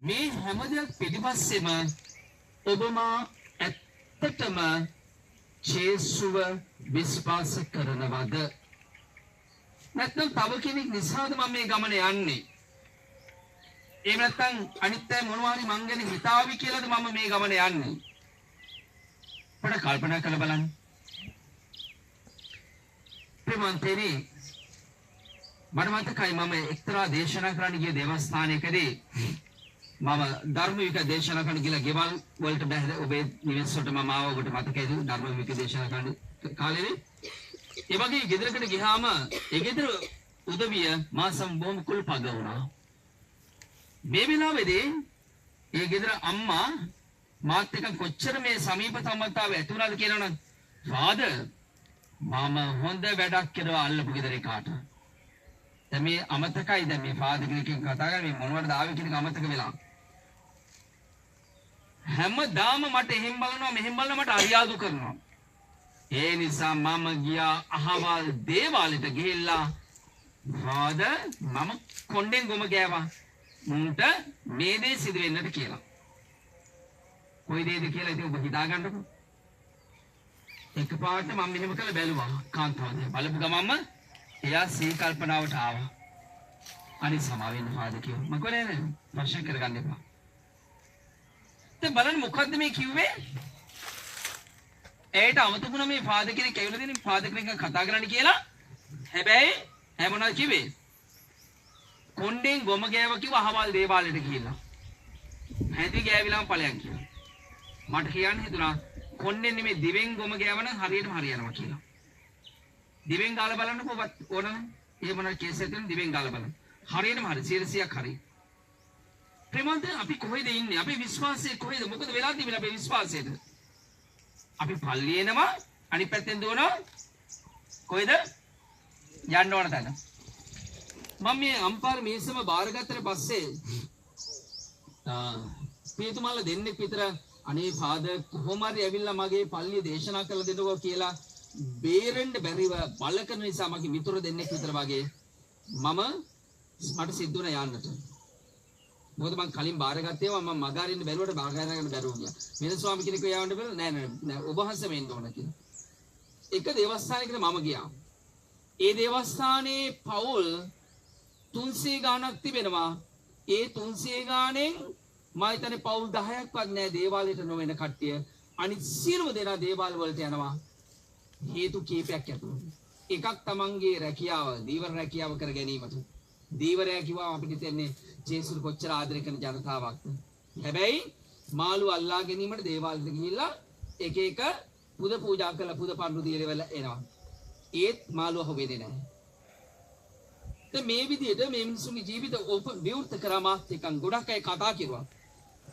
මේ හැම දෙයක් පිටිපස්සෙම ඔබම ඇත්තටම ජේසුව විශ්වාස කරනවද? නැත්නම් තව කෙනෙක් නිසාද මම මේ ගමන යන්නේ? එහෙම නැත්නම් අනිත් අය මොනවා හරි මං ගැන හිතාවි කියලාද මම මේ ගමන යන්නේ? පොඩ කල්පනා කරලා බලන්න. ප්‍රේමන්තේනි මට මතකයි මම එක්තරා දේශනා කරන්න ගිය දේවස්ථානයකදී මම ධර්ම වික දේශනා කරන්න ගිහලා ගෙවල් වලට බැහැ ඔබේ නිවෙස් වලට මම ආව ඔබට මතකයිද ධර්ම වික දේශනා කරන්න කාලේදී ඒ වගේ ගෙදරකට ගියාම ඒ ගෙදර උදවිය මා සම්බෝම කුල්පග වුණා. මේ වෙලාවේදී ඒ ගෙදර අම්මා මාත් එක්ක කොච්චර මේ සමීප සම්බන්ධතාවය ඇති වුණාද කියනවනම් ෆාදර් මම හොඳ වැඩක් කරලා අල්ලපු ගෙදරේ කාට. දැන් මේ අමතකයි දැන් මේ ෆාදර් කෙනෙක්ගෙන් කතා කරලා මේ මොනවටද ආවේ කියන එක අමතක වෙලා. හැමදාම මට එහෙම බලනවා මෙහෙම බලනවා මට අරියාදු කරනවා. ඒ නිසා මම ගියා අහවල් දේවාලෙට ගිහිල්ලා ෆාදර් මම කොණ්ඩෙන් ගොම ගෑවා. මුන්ට මේ දේ සිදු වෙන්නට කියලා. කොයි දේද කියලා ඉතින් ඔබ හිතා ගන්නකො. එකපාරට මම මෙහෙම කළ බැලුවා කාන්තාවද බලපු ගමන්ම එයා සී කල්පනාවට ආවා. අනිත් සමාවෙන්න ෆාදර් කිව්වා. මම කොහේ නේද? ප්‍රශ්න කරගන්න එපා. දැන් බලන්න මොකද්ද මේ කිව්වේ? ඒට අමතකුණා මේ ෆාදර් කෙනෙක් ඇවිල්ලා දෙන්නේ ෆාදර් කෙනෙක් කතා කරන්න කියලා. හැබැයි ඇයි මොනවද කිව්වේ? කොණ්ඩෙන් ගොම ගෑව කිව්ව අහවල් දේවාලෙට ගිහිල්ලා. හැටි ගෑවිලාම ඵලයන් කියලා. මට කියන්න හිතුණා කොණ්ඩෙන් නෙමෙයි දිවෙන් ගොම ගෑවනම් හරියටම හරියනවා කියලා. දිවෙන් ගාලා බලන්නකෝ ඕනනම්. එහෙම මොනවා කේස් එකකින් දිවෙන් ගාලා බලන්න. හරියටම හරි 100ක් හරි. ප්‍රේමන්ත අපි කොහෙද ඉන්නේ? අපේ විශ්වාසය කොහෙද? මොකද වෙලා තිබෙන්නේ අපේ විශ්වාසයට? අපි පල්ලිය එනවා අනිත් පැත්තෙන් දුවනවා කොහෙද? යන්න ඕන තැන. මම මේ අම්පාර මේසම බාරගත්තට පස්සේ පියතුමාලා දෙන්නෙක් විතර අනේ ෆාදර් කොහොම හරි ඇවිල්ලා මගේ පල්ලිය දේශනා කරලා දෙන්නකෝ කියලා බේරෙන්න බැරිව බල කරන නිසා මගේ මිතුරු දෙන්නෙක් විතර වගේ මට සිද්ධ වුණා යන්නට. මොකද මම කලින් බාරගත්තේවා මම මගහරින්න බැරුවට බාරගන්න බැරුව ගියා. මෙන්න ස්වාමී කෙනෙක් යවන්න බැල නෑ ඔබ වහන්සේම එන්න ඕන කියලා. එක දේවස්ථානයකට මම ගියා. ඒ දේවස්ථානයේ පවුල් 300 ගාණක් තිබෙනවා. ඒ 300 ගාණෙන් මම හිතන්නේ පවුල් 10ක්වත් නෑ දේවාලයට නොවන කට්ටිය. අනිත් සියලුම දෙනා දේවාල වලට යනවා. හේතු කීපයක් ඇතුළු. එකක් තමන්ගේ රැකියාව, දීවර රැකියාව කර ගැනීමට. දීවරය කිව්වා අපිට තෙන්නේ ජේසුස් කොච්චර ආදරය කරන ජනතාවක්ද. හැබැයි මාළු අල්ලා ගැනීමට දේවාලෙට ගිහිල්ලා එක එක පුද පූජා කරලා පුද පඬු දීලා එනවා. ඒත් මාළුව හොවෙන්නේ නැහැ. මේ විදිහට මේ මිනිස්සුන්ගේ ජීවිත විවෘත කරා මාත් එක්ක ගොඩක් අය කතා කිව්වා.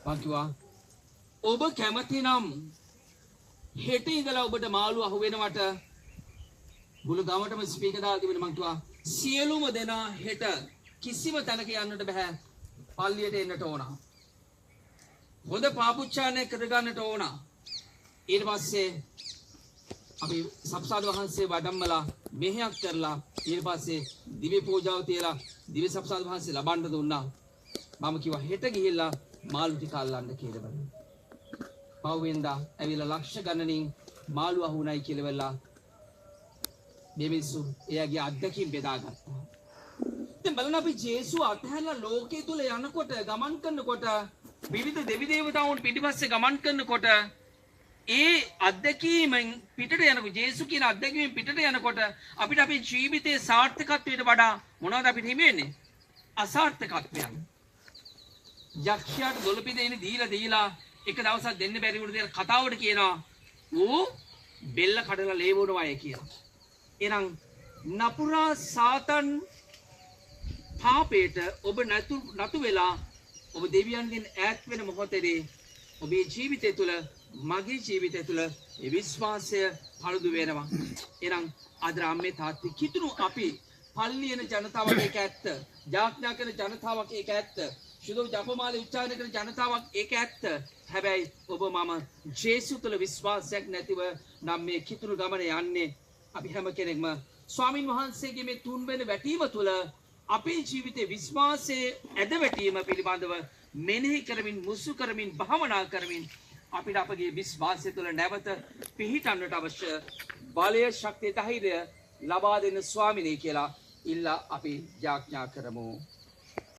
මම කිව්වා ඔබ කැමති නම් හෙට ඉඳලා ඔබට මාළුව අහු වෙනවට මුළු ගමටම ස්පීකර් දාලා තිබෙන මම කිව්වා සියලුම දෙනා හෙට කිසිම තැනක යන්නට බෑ. පල්ලියට එන්නට ඕන. හොඳ පාපුච්චාරණය කරගන්නට ඕන. ඊට පස්සේ අපි සබ්සාද වහන්සේ වඩම්මලා මෙහෙයක් කරලා ඊට පස්සේ දිව්‍ය පූජාව තියලා දිව්‍ය සබ්සාද වහන්සේ ලබන්න දුන්නා. මම කිව්වා හෙට ගිහිල්ලා මාළු ටික අල්ලන්න කියලා බලන්න. පහුවෙන්දා ඇවිල්ලා ලක්ෂ ගණනින් මාළු අහුණයි කියලා වෙලා මේ මිනිස්සු එයාගේ අත්දැකීම් බෙදාගත්තා. දැන් බලන්න අපි ජේසුව අතහැරලා ලෝකයේ තුල යනකොට ගමන් කරනකොට විවිධ දෙවි දේවතාවුන් පිටිපස්සේ ගමන් කරනකොට ඒ අත්දැකීමෙන් පිටට යනකොට ජේසු කියන අත්දැකීමෙන් පිටට යනකොට අපිට අපේ ජීවිතයේ සාර්ථකත්වයට වඩා මොනවද අපිට හිමි වෙන්නේ? අසාර්ථකත්වයන්. යක්ෂයාට දොළපිදෙන්නේ දීලා එක දවසක් දෙන්න බැරි වුණ දේ කතාවට කියනවා ඌ බෙල්ල කඩලා ලේ වුණාය කියලා. එහෙනම් නපුරා සාතන් පාපේට ඔබ නතු වෙලා ඔබ දෙවියන්ගෙන් ඈත් වෙන මොහොතේදී ඔබේ ජීවිතය තුළ මගේ ජීවිතය තුළ ඒ විශ්වාසය පළුදු වෙනවා. එහෙනම් අද අම්මේ තාත්තේ කිතුණු අපි පල්ලියන ජනතාවක් ඒක ඇත්ත. ජාඥා කරන ජනතාවක් ඒක ඇත්ත. සුදු ජපමාලේ උච්චාරණය කරන ජනතාවක් ඒක ඇත්ත. හැබැයි ඔබ මම ජේසු තුළ විශ්වාසයක් නැතිව නම් මේ කිතුණු ගමන යන්නේ. අපි හැම කෙනෙක්ම ස්වාමින් වහන්සේගේ මේ තුන්වෙනි වැටීම තුළ අපේ ජීවිතේ විශ්වාසයේ ඇද වැටීම පිළිබඳව මෙනෙහි කරමින් මුසු කරමින් භාවනා කරමින් අපිට අපගේ විශ්වාසය තුළ නැවත පිහිටන්නට අවශ්‍ය බලය ශක්තිය ධෛර්යය ලබා දෙන ස්වාමිනේ කියලා ඉල්ලා අපි යාඥා කරමු.